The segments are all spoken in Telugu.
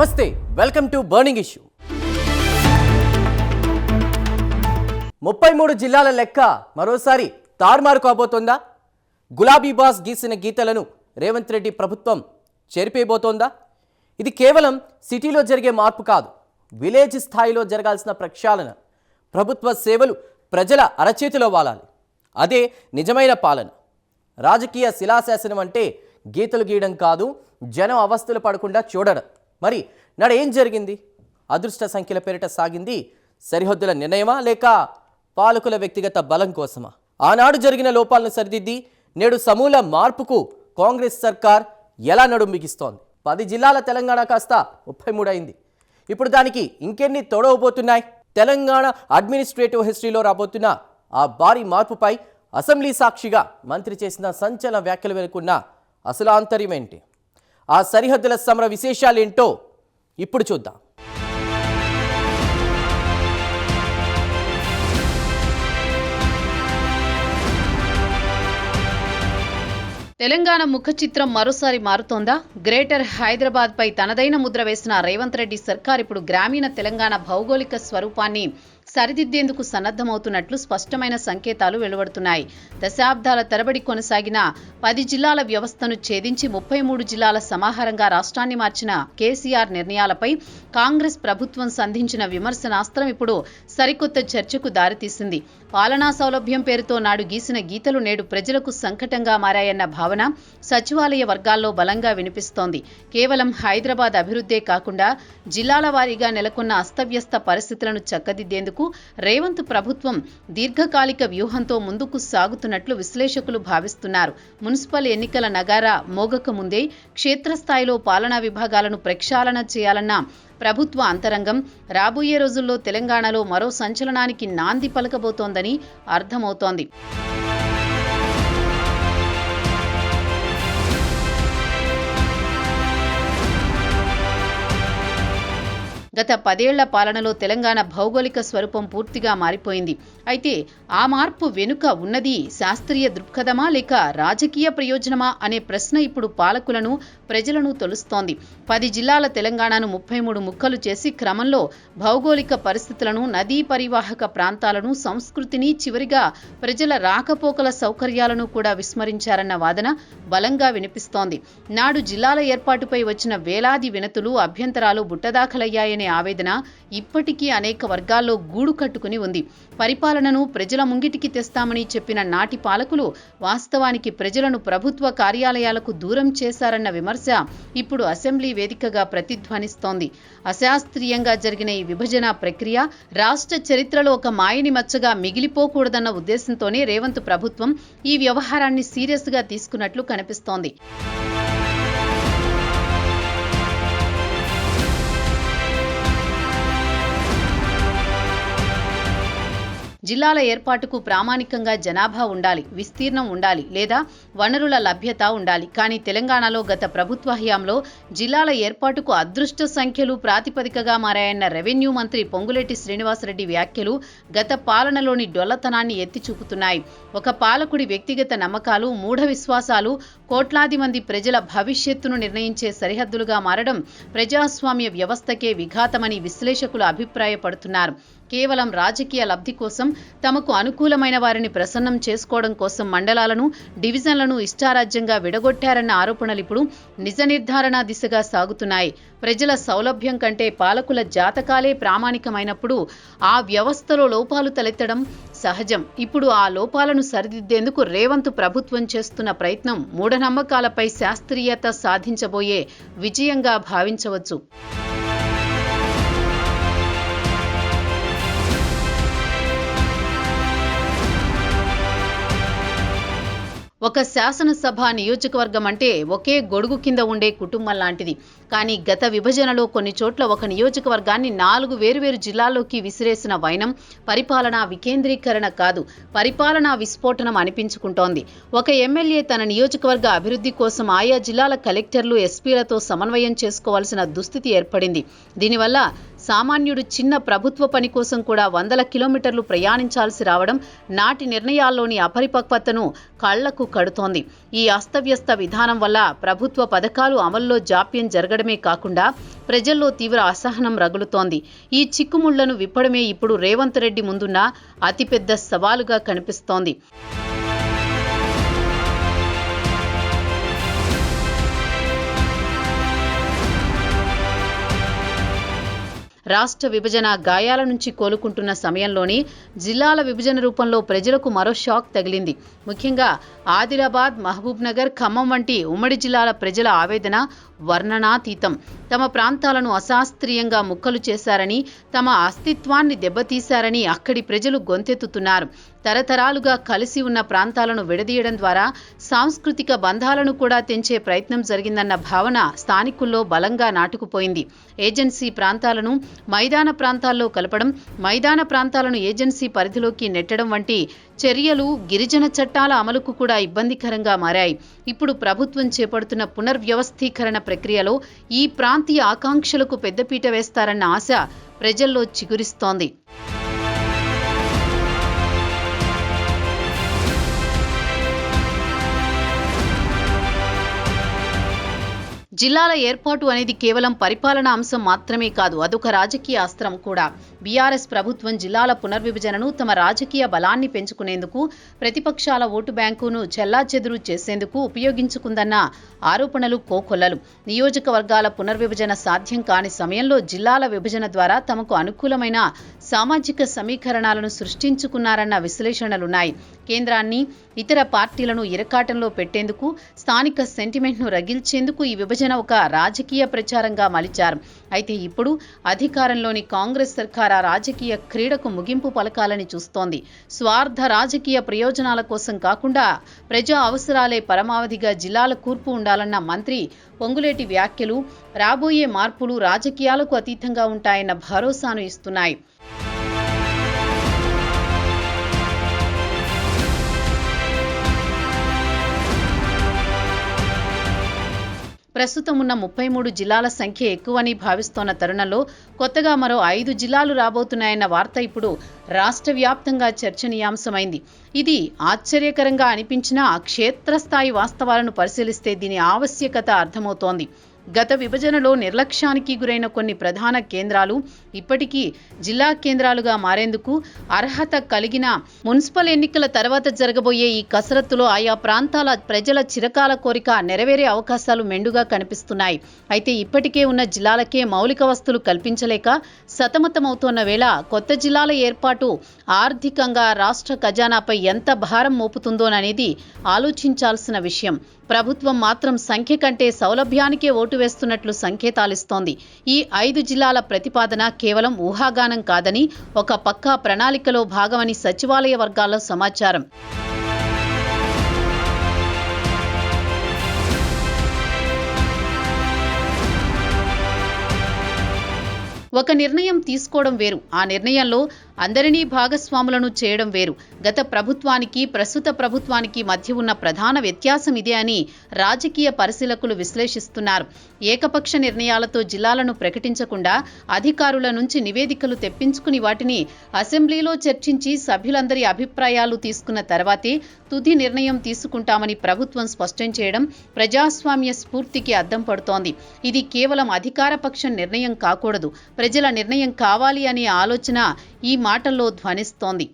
నమస్తే, వెల్కమ్ టు బర్నింగ్ ఇష్యూ. 33 జిల్లాల లెక్క మరోసారి తారుమారు కాబోతోందా? గులాబీ బాస్ గీసిన గీతలను రేవంత్ రెడ్డి ప్రభుత్వం చెరిపేయబోతోందా? ఇది కేవలం సిటీలో జరిగే మార్పు కాదు, విలేజ్ స్థాయిలో జరగాల్సిన ప్రక్షాళన. ప్రభుత్వ సేవలు ప్రజల అరచేతిలో వాలాలి. అదే నిజమైన పాలన. రాజకీయ శిలాశాసనం అంటే గీతలు గీయడం కాదు, జనం అవస్థలు పడకుండా చూడడం. మరి నాడు ఏం జరిగింది? అదృష్ట సంఖ్యల పేరిట సాగింది సరిహద్దుల నిర్ణయమా, లేక పాలకుల వ్యక్తిగత బలం కోసమా? ఆనాడు జరిగిన లోపాలను సరిదిద్ది నేడు సమూల మార్పుకు కాంగ్రెస్ సర్కార్ ఎలా నడుం బిగిస్తోంది? 10 జిల్లాల తెలంగాణ కాస్త 33 అయింది. ఇప్పుడు దానికి ఇంకెన్ని తోడవబోతున్నాయి? తెలంగాణ అడ్మినిస్ట్రేటివ్ హిస్టరీలో రాబోతున్న ఆ భారీ మార్పుపై అసెంబ్లీ సాక్షిగా మంత్రి చేసిన సంచలన వ్యాఖ్యలు వెనుకున్న అసలు ఆంతర్యం ఏంటి? ఆ సరిహద్దుల సమర విశేషాలేంటో ఇప్పుడు చూద్దాం. తెలంగాణ ముఖ చిత్రం మరోసారి మారుతోందా? గ్రేటర్ హైదరాబాద్ పై తనదైన ముద్ర వేసిన రేవంత్ రెడ్డి సర్కార్ ఇప్పుడు గ్రామీణ తెలంగాణ భౌగోళిక స్వరూపాన్ని సరిదిద్దేందుకు సన్నద్ధమవుతున్నట్లు స్పష్టమైన సంకేతాలు వెలువడుతున్నాయి. దశాబ్దాల తరబడి కొనసాగిన 10 జిల్లాల వ్యవస్థను ఛేదించి 33 జిల్లాల సమాహారంగా రాష్ట్రాన్ని మార్చిన కేసీఆర్ నిర్ణయాలపై కాంగ్రెస్ ప్రభుత్వం సంధించిన విమర్శనాస్త్రం ఇప్పుడు సరికొత్త చర్చకు దారితీసింది. పాలనా సౌలభ్యం పేరుతో నాడు గీసిన గీతలు నేడు ప్రజలకు సంకటంగా మారాయన్న భావన సచివాలయ వర్గాల్లో బలంగా వినిపిస్తోంది. కేవలం హైదరాబాద్ అభివృద్ధే కాకుండా జిల్లాల వారీగా నెలకొన్న అస్తవ్యస్త పరిస్థితులను చక్కదిద్దేందుకు రేవంత్ ప్రభుత్వం దీర్ఘకాలిక వ్యూహంతో ముందుకు సాగుతున్నట్లు విశ్లేషకులు భావిస్తున్నారు. మున్సిపల్ ఎన్నికల నగారా మోగక ముందే క్షేత్రస్థాయిలో పాలనా విభాగాలను ప్రక్షాళన చేయాలన్న ప్రభుత్వ అంతరంగం రాబోయే రోజుల్లో తెలంగాణలో మరో సంచలనానికి నాంది పలకబోతోందని అర్థమవుతోంది. గత 10 ఏళ్ల పాలనలో తెలంగాణ భౌగోళిక స్వరూపం పూర్తిగా మారిపోయింది. అయితే ఆ మార్పు వెనుక ఉన్నది శాస్త్రీయ దృక్పథమా లేక రాజకీయ ప్రయోజనమా అనే ప్రశ్న ఇప్పుడు పాలకులను, ప్రజలను తొలుస్తోంది. 10 జిల్లాల తెలంగాణను 33 ముక్కలు చేసి క్రమంలో భౌగోళిక పరిస్థితులను, నదీ పరివాహక ప్రాంతాలను, సంస్కృతిని, చివరిగా ప్రజల రాకపోకల సౌకర్యాలను కూడా విస్మరించారన్న వాదన బలంగా వినిపిస్తోంది. నాడు జిల్లాల ఏర్పాటుపై వచ్చిన వేలాది వినతులు, అభ్యంతరాలు బుట్టదాఖలయ్యాయనే ఆవేదన ఇప్పటికీ అనేక వర్గాల్లో గూడు కట్టుకుని ఉంది. పరిపాలనను ప్రజల ముంగిటికి తెస్తామని చెప్పిన నాటి పాలకులు వాస్తవానికి ప్రజలను ప్రభుత్వ కార్యాలయాలకు దూరం చేశారన్న విమర్శ ఇప్పుడు అసెంబ్లీ వేదికగా ప్రతిధ్వనిస్తోంది. అశాస్త్రీయంగా జరిగిన ఈ విభజన ప్రక్రియ రాష్ట్ర చరిత్రలో ఒక మాయని మచ్చగా మిగిలిపోకూడదన్న ఉద్దేశంతోనే రేవంత్ ప్రభుత్వం ఈ వ్యవహారాన్ని సీరియస్ గా తీసుకున్నట్లు కనిపిస్తోంది. జిల్లాల ఏర్పాటుకు ప్రామాణికంగా జనాభా ఉండాలి, విస్తీర్ణం ఉండాలి, లేదా వనరుల లభ్యత ఉండాలి. కానీ తెలంగాణలో గత ప్రభుత్వ హయాంలో జిల్లాల ఏర్పాటుకు అదృష్ట సంఖ్యలు ప్రాతిపదికగా మారాయన్న రెవెన్యూ మంత్రి పొంగులేటి శ్రీనివాసరెడ్డి వ్యాఖ్యలు గత పాలనలోని డొల్లతనాన్ని ఎత్తి చూపుతున్నాయి. ఒక పాలకుడి వ్యక్తిగత నమ్మకాలు, మూఢ విశ్వాసాలు కోట్లాది మంది ప్రజల భవిష్యత్తును నిర్ణయించే సరిహద్దులుగా మారడం ప్రజాస్వామ్య వ్యవస్థకే విఘాతమని విశ్లేషకులు అభిప్రాయపడుతున్నారు. కేవలం రాజకీయ లబ్ధి కోసం, తమకు అనుకూలమైన వారిని ప్రసన్నం చేసుకోవడం కోసం మండలాలను, డివిజన్లను ఇష్టారాజ్యంగా విడగొట్టారన్న ఆరోపణలు ఇప్పుడు నిజ నిర్ధారణ దిశగా సాగుతున్నాయి. ప్రజల సౌలభ్యం కంటే పాలకుల జాతకాలే ప్రామాణికమైనప్పుడు ఆ వ్యవస్థలో లోపాలు తలెత్తడం సహజం. ఇప్పుడు ఆ లోపాలను సరిదిద్దేందుకు రేవంత్ ప్రభుత్వం చేస్తున్న ప్రయత్నం మూఢనమ్మకాలపై శాస్త్రీయత సాధించబోయే విజయంగా భావించవచ్చు. ఒక శాసనసభ నియోజకవర్గం అంటే ఒకే గొడుగు కింద ఉండే కుటుంబం లాంటిది. కానీ గత విభజనలో కొన్ని చోట్ల ఒక నియోజకవర్గాన్ని 4 వేరువేరు జిల్లాల్లోకి విసిరేసిన వైనం పరిపాలనా వికేంద్రీకరణ కాదు, పరిపాలనా విస్ఫోటనం అనిపించుకుంటోంది. ఒక ఎమ్మెల్యే తన నియోజకవర్గ అభివృద్ధి కోసం ఆయా జిల్లాల కలెక్టర్లు, ఎస్పీలతో సమన్వయం చేసుకోవాల్సిన దుస్థితి ఏర్పడింది. దీనివల్ల సామాన్యుడు చిన్న ప్రభుత్వ పని కోసం కూడా వందల కిలోమీటర్లు ప్రయాణించాల్సి రావడం నాటి నిర్ణయాల్లోని అపరిపక్వతను కళ్లకు కడుతోంది. ఈ అస్తవ్యస్త విధానం వల్ల ప్రభుత్వ పథకాలు అమల్లో జాప్యం జరగడమే కాకుండా ప్రజల్లో తీవ్ర అసహనం రగులుతోంది. ఈ చిక్కుముళ్లను విప్పడమే ఇప్పుడు రేవంత్ రెడ్డి ముందున్న అతిపెద్ద సవాలుగా కనిపిస్తోంది. రాష్ట్ర విభజన గాయాల నుంచి కోలుకుంటున్న సమయంలోనే జిల్లాల విభజన రూపంలో ప్రజలకు మరో షాక్ తగిలింది. ముఖ్యంగా ఆదిలాబాద్, మహబూబ్ నగర్, ఖమ్మం వంటి ఉమ్మడి జిల్లాల ప్రజల ఆవేదన వర్ణనాతీతం. తమ ప్రాంతాలను అశాస్త్రీయంగా ముక్కలు చేశారని, తమ అస్తిత్వాన్ని దెబ్బతీశారని అక్కడి ప్రజలు గొంతెత్తుతున్నారు. తరతరాలుగా కలిసి ఉన్న ప్రాంతాలను విడదీయడం ద్వారా సాంస్కృతిక బంధాలను కూడా తెంచే ప్రయత్నం జరిగిందన్న భావన స్థానికుల్లో బలంగా నాటుకుపోయింది. ఏజెన్సీ ప్రాంతాలను మైదాన ప్రాంతాల్లో కలపడం, మైదాన ప్రాంతాలను ఏజెన్సీ పరిధిలోకి నెట్టడం వంటి చర్యలు గిరిజన చట్టాల అమలుకు కూడా ఇబ్బందికరంగా మారాయి. ఇప్పుడు ప్రభుత్వం చేపడుతున్న పునర్వ్యవస్థీకరణ ప్రక్రియలో ఈ ప్రాంతీయ ఆకాంక్షలకు పెద్దపీట వేస్తారన్న ఆశ ప్రజల్లో చిగురిస్తోంది. జిల్లాల ఏర్పాటు అనేది కేవలం పరిపాలనా అంశం మాత్రమే కాదు, అదొక రాజకీయ అస్త్రం కూడా. బీఆర్ఎస్ ప్రభుత్వం జిల్లాల పునర్విభజనను తమ రాజకీయ బలాన్ని పెంచుకునేందుకు, ప్రతిపక్షాల ఓటు బ్యాంకును చెల్లాచెదురు చేసేందుకు ఉపయోగించుకుందన్న ఆరోపణలు కోకొల్లలు. నియోజకవర్గాల పునర్విభజన సాధ్యం కాని సమయంలో జిల్లాల విభజన ద్వారా తమకు అనుకూలమైన సామాజిక సమీకరణాలను సృష్టించుకున్నారన్న విశ్లేషణలున్నాయి. కేంద్రాన్ని, ఇతర పార్టీలను ఇరకాటంలో పెట్టేందుకు, స్థానిక సెంటిమెంట్ను రగిల్చేందుకు ఈ విభజన ఒక రాజకీయ ప్రచారంగా మలిచారు. అయితే ఇప్పుడు అధికారంలోని కాంగ్రెస్ సర్కార్ ఆ రాజకీయ క్రీడకు ముగింపు పలకాలని చూస్తోంది. స్వార్థ రాజకీయ ప్రయోజనాల కోసం కాకుండా ప్రజా అవసరాలే పరమావధిగా జిల్లాల కూర్పు ఉండాలన్న మంత్రి పొంగులేటి వ్యాఖ్యలు రాబోయే మార్పులు రాజకీయాలకు అతీతంగా ఉంటాయన్న భరోసాను ఇస్తున్నాయి. ప్రస్తుతం ఉన్న 33 జిల్లాల సంఖ్య ఎక్కువని భావిస్తోన్న తరుణంలో కొత్తగా మరో 5 జిల్లాలు రాబోతున్నాయన్న వార్త ఇప్పుడు రాష్ట్ర వ్యాప్తంగా చర్చనీయాంశమైంది. ఇది ఆశ్చర్యకరంగా అనిపించినా క్షేత్రస్థాయి వాస్తవాలను పరిశీలిస్తే దీని ఆవశ్యకత అర్థమవుతోంది. గత విభజనలో నిర్లక్ష్యానికి గురైన కొన్ని ప్రధాన కేంద్రాలు ఇప్పటికీ జిల్లా కేంద్రాలుగా మారేందుకు అర్హత కలిగిన మున్సిపల్ ఎన్నికల తర్వాత జరగబోయే ఈ కసరత్తులో ఆయా ప్రాంతాల ప్రజల చిరకాల కోరిక నెరవేరే అవకాశాలు మెండుగా కనిపిస్తున్నాయి. అయితే ఇప్పటికే ఉన్న జిల్లాలకే మౌలిక వస్తువులు కల్పించలేక సతమతమవుతోన్న వేళ కొత్త జిల్లాల ఏర్పాటు ఆర్థికంగా రాష్ట్ర ఖజానాపై ఎంత భారం మోపుతుందోననేది ఆలోచించాల్సిన విషయం. ప్రభుత్వం మాత్రం సంఖ్య కంటే సౌలభ్యానికే ఓటు వేస్తున్నట్లు సంకేతాలిస్తోంది. ఈ 5 జిల్లాల ప్రతిపాదన కేవలం ఊహాగానం కాదని, ఒక పక్కా ప్రణాళికలో భాగమని సచివాలయ వర్గాల్లో సమాచారం. ఒక నిర్ణయం తీసుకోవడం వేరు, ఆ నిర్ణయంలో అందరినీ భాగస్వాములను చేయడం వేరు. గత ప్రభుత్వానికి, ప్రస్తుత ప్రభుత్వానికి మధ్య ఉన్న ప్రధాన వ్యత్యాసం ఇదే అని రాజకీయ పరిశీలకులు విశ్లేషిస్తున్నారు. ఏకపక్ష నిర్ణయాలతో జిల్లాలను ప్రకటించకుండా అధికారుల నుంచి నివేదికలు తెప్పించుకుని వాటిని అసెంబ్లీలో చర్చించి సభ్యులందరి అభిప్రాయాలు తీసుకున్న తర్వాతే తుది నిర్ణయం తీసుకుంటామని ప్రభుత్వం స్పష్టం చేయడం ప్రజాస్వామ్య స్ఫూర్తికి అద్దం పడుతోంది. ఇది కేవలం అధికారపక్షం నిర్ణయం కాకూడదు, ప్రజల నిర్ణయం కావాలి అనే ఆలోచన ఈ మాటల్లో ధ్వనిస్తోంది.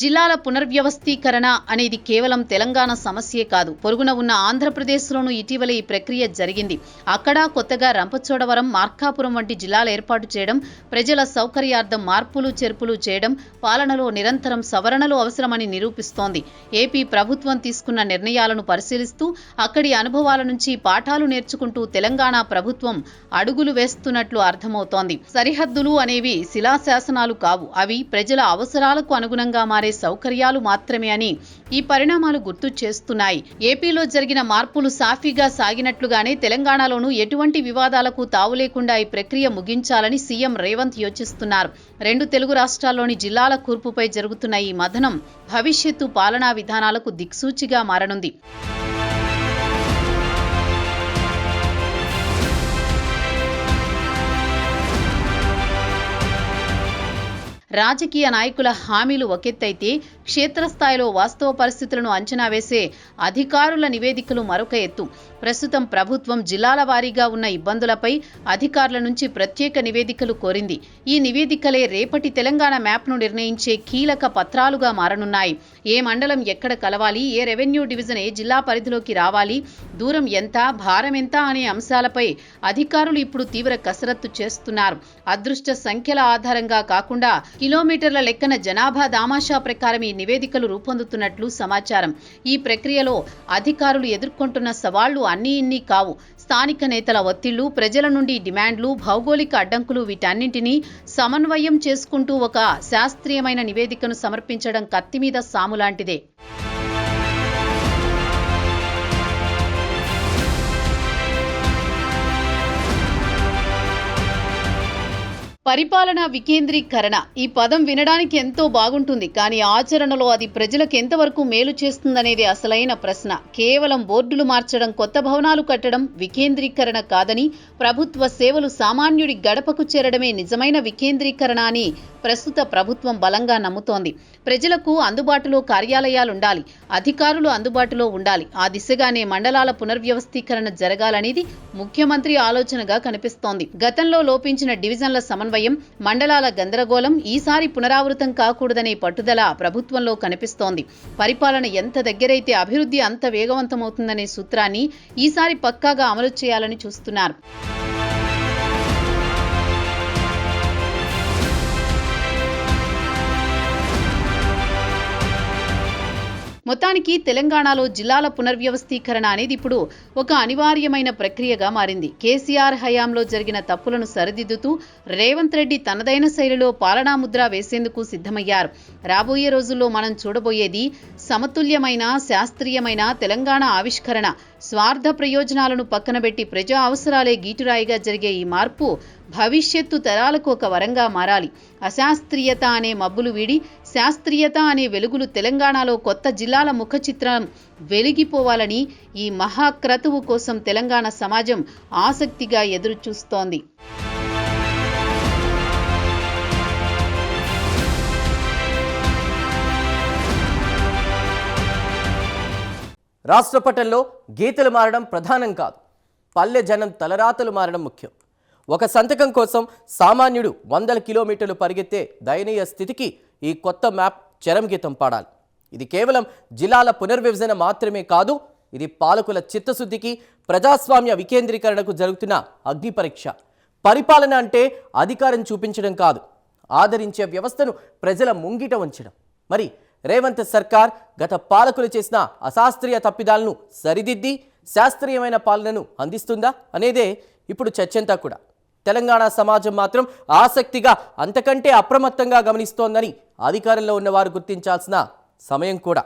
జిల్లాల పునర్వ్యవస్థీకరణ అనేది కేవలం తెలంగాణ సమస్యే కాదు, పొరుగున ఉన్న ఆంధ్రప్రదేశ్లోనూ ఇటీవల ఈ ప్రక్రియ జరిగింది. అక్కడ కొత్తగా రంపచోడవరం, మార్కాపురం వంటి జిల్లాలు ఏర్పాటు చేయడం, ప్రజల సౌకర్యార్థం మార్పులు చేర్పులు చేయడం, పాలనలో నిరంతరం సవరణలు అవసరమని నిరూపిస్తోంది. ఏపీ ప్రభుత్వం తీసుకున్న నిర్ణయాలను పరిశీలిస్తూ అక్కడి అనుభవాల నుంచి పాఠాలు నేర్చుకుంటూ తెలంగాణ ప్రభుత్వం అడుగులు వేస్తున్నట్లు అర్థమవుతోంది. సరిహద్దులు అనేవి శిలాశాసనాలు కావు, అవి ప్రజల అవసరాలకు అనుగుణంగా మారే మారే సౌకర్యాలు మాత్రమే అని ఈ పరిణామాలు గుర్తు చేస్తున్నాయి. ఏపీలో జరిగిన మార్పులు సాఫీగా సాగినట్లుగానే తెలంగాణలోనూ ఎటువంటి వివాదాలకు తావు లేకుండా ఈ ప్రక్రియ ముగించాలని సీఎం రేవంత్ యోచిస్తున్నారు. రెండు తెలుగు రాష్ట్రాల్లోని జిల్లాల కూర్పుపై జరుగుతున్న ఈ మథనం భవిష్యత్తు పాలనా విధానాలకు దిక్సూచిగా మారనుంది. రాజకీయ నాయకుల హామీలు ఒకెత్తైతే క్షేత్రస్థాయిలో వాస్తవ పరిస్థితులను అంచనా వేసే అధికారుల నివేదికలు మరొక ఎత్తు. ప్రస్తుతం ప్రభుత్వం జిల్లాల వారీగా ఉన్న ఇబ్బందులపై అధికారుల నుంచి ప్రత్యేక నివేదికలు కోరింది. ఈ నివేదికలే రేపటి తెలంగాణ మ్యాప్ను నిర్ణయించే కీలక పత్రాలుగా మారనున్నాయి. ఏ మండలం ఎక్కడ కలవాలి, ఏ రెవెన్యూ డివిజన్ ఏ జిల్లా పరిధిలోకి రావాలి, దూరం ఎంత, భారం ఎంత అనే అంశాలపై అధికారులు ఇప్పుడు తీవ్ర కసరత్తు చేస్తున్నారు. అదృష్ట సంఖ్యల ఆధారంగా కాకుండా కిలోమీటర్ల లెక్కన జనాభా దామాషా ప్రకారం ఈ నివేదికలు రూపొందుతున్నట్లు సమాచారం. ఈ ప్రక్రియలో అధికారులు ఎదుర్కొంటున్న సవాళ్లు అన్నీ ఇన్ని కావు. స్థానిక నేతల ఒత్తిళ్లు, ప్రజల నుండి డిమాండ్లు, భౌగోళిక అడ్డంకులు వీటన్నింటినీ సమన్వయం చేసుకుంటూ ఒక శాస్త్రీయమైన నివేదికను సమర్పించడం కత్తిమీద సాములాంటిదే. పరిపాలనా వికేంద్రీకరణ ఈ పదం వినడానికి ఎంతో బాగుంటుంది, కానీ ఆచరణలో అది ప్రజలకు ఎంతవరకు మేలు చేస్తుందనేది అసలైన ప్రశ్న. కేవలం బోర్డులు మార్చడం, కొత్త భవనాలు కట్టడం వికేంద్రీకరణ కాదని, ప్రభుత్వ సేవలు సామాన్యుడి గడపకు చేరడమే నిజమైన వికేంద్రీకరణ అని ప్రస్తుత ప్రభుత్వం బలంగా నమ్ముతోంది. ప్రజలకు అందుబాటులో కార్యాలయాలుండాలి, అధికారులు అందుబాటులో ఉండాలి. ఆ దిశగానే మండలాల పునర్వ్యవస్థీకరణ జరగాలనేది ముఖ్యమంత్రి ఆలోచనగా కనిపిస్తోంది. గతంలో లోపించిన డివిజన్ల సమన్వయం, మండలాల గందరగోళం ఈసారి పునరావృతం కాకూడదనే పట్టుదల ప్రభుత్వంలో కనిపిస్తోంది. పరిపాలన ఎంత దగ్గరైతే అభివృద్ధి అంత వేగవంతమవుతుందనే సూత్రాన్ని ఈసారి పక్కాగా అమలు చేయాలని చూస్తున్నారు. మొత్తానికి తెలంగాణలో జిల్లాల పునర్వ్యవస్థీకరణ అనేది ఇప్పుడు ఒక అనివార్యమైన ప్రక్రియగా మారింది. కేసీఆర్ హయాంలో జరిగిన తప్పులను సరిదిద్దుతూ రేవంత్ రెడ్డి తనదైన శైలిలో పాలనా ముద్ర వేసేందుకు సిద్ధమయ్యారు. రాబోయే రోజుల్లో మనం చూడబోయేది సమతుల్యమైన, శాస్త్రీయమైన తెలంగాణ ఆవిష్కరణ. స్వార్థ ప్రయోజనాలను పక్కనబెట్టి ప్రజా అవసరాలే గీటురాయిగా జరిగే ఈ మార్పు భవిష్యత్తు తరాలకు ఒక వరంగా మారాలి. అశాస్త్రీయత అనే మబ్బులు వీడి శాస్త్రీయత అనే వెలుగులు తెలంగాణలో కొత్త జిల్లాల ముఖ చిత్రం వెలిగిపోవాలని ఈ మహాక్రతువు కోసం తెలంగాణ సమాజం ఆసక్తిగా ఎదురుచూస్తోంది. రాష్ట్ర పటంలో గీతలు మారడం ప్రధానం కాదు, పల్లె జనం తలరాతలు మారడం ముఖ్యం. ఒక సంతకం కోసం సామాన్యుడు 100 కిలోమీటర్లు పరిగెత్తే దయనీయ స్థితికి ఈ కొత్త మ్యాప్ చరమగీతం పాడాలి. ఇది కేవలం జిల్లాల పునర్విభజన మాత్రమే కాదు, ఇది పాలకుల చిత్తశుద్ధికి, ప్రజాస్వామ్య వికేంద్రీకరణకు జరుగుతున్న అగ్ని పరీక్ష. పరిపాలన అంటే అధికారం చూపించడం కాదు, ఆదరించే వ్యవస్థను ప్రజల ముంగిట ఉంచడం. మరి రేవంత్ సర్కార్ గత పాలకులు చేసిన అశాస్త్రీయ తప్పిదాలను సరిదిద్ది శాస్త్రీయమైన పాలనను అందిస్తుందా అనేదే ఇప్పుడు చర్చంతా కూడా. తెలంగాణ సమాజం మాత్రం ఆసక్తిగా, అంతకంటే అప్రమత్తంగా గమనిస్తోందని అధికారంలో ఉన్నవారు గుర్తించాల్సిన సమయం కూడా.